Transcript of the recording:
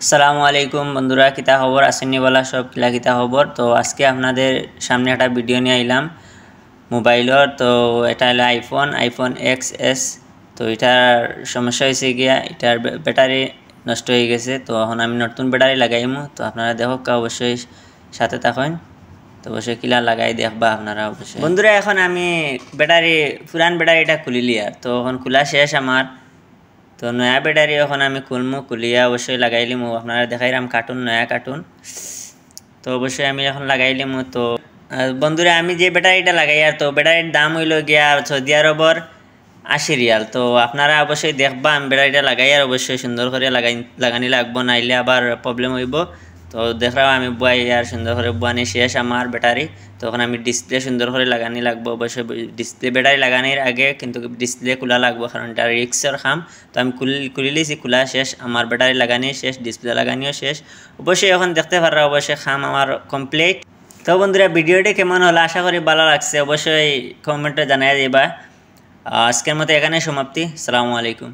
আসসালামু আলাইকুম বন্ধুরা, কিতা খবর আসেননি বলা সব কিলা কিতা খবর। তো আজকে আপনাদের সামনে একটা ভিডিও নিয়ে আইলাম মোবাইলের। তো এটা হলো আইফোন XS। তো এটার সমস্যা হয়েছে গিয়া এটার ব্যাটারি নষ্ট হয়ে গেছে। তো এখন আমি নতুন ব্যাটারি লাগাইমু। তো আপনারা দেখো অবশ্যই সাথে থাকেন। তো অবশ্যই কিলা লাগাই দেখবা আপনারা অবশ্যই। বন্ধুরা এখন আমি পুরান ব্যাটারিটা খুলিলি আর তো এখন খোলা শেষ আমার। তো নয়া ব্যাটারি এখন আমি খুলিয়া অবশ্যই লাগাইলিমু, আপনারা দেখাইলাম নয়া কার্টুন। তো অবশ্যই আমি এখন লাগাইলিমু। তো বন্ধুরা আমি যে ব্যাটারিটা লাগাই আর তো ব্যাটারির দাম হইল গিয়া সৌদি আরবর 80 রিয়াল। তো আপনারা অবশ্যই দেখবা আমি ব্যাটারিটা লাগাই আর অবশ্যই সুন্দর করে লাগানি লাগবো, নাইলে আবার প্রবলেম হইব। তো দেখলাম আমি বুয়াই আর সুন্দর করে বুয়ানি শেষ আমার ব্যাটারি। তখন আমি ডিসপ্লে সুন্দর করে লাগানি লাগবো। অবশ্যই ডিসপ্লে ব্যাটারি লাগানোর আগে কিন্তু ডিসপ্লে খোলা লাগবো, কারণ এটা রিক্সের কাম। তো আমি খুলিলিছি, খোলা শেষ আমার ব্যাটারি লাগানি শেষ, ডিসপ্লে লাগানিও শেষ। অবশ্যই এখন দেখতে পাররা অবশ্যই কাম আমার কমপ্লিট। তো বন্ধুরা ভিডিওটি কেমন হলো আশা করি ভালো লাগছে, অবশ্যই কমেন্টে জানাই দিবা। আজকের মতো এখানে সমাপ্তি। আসসালামু আলাইকুম।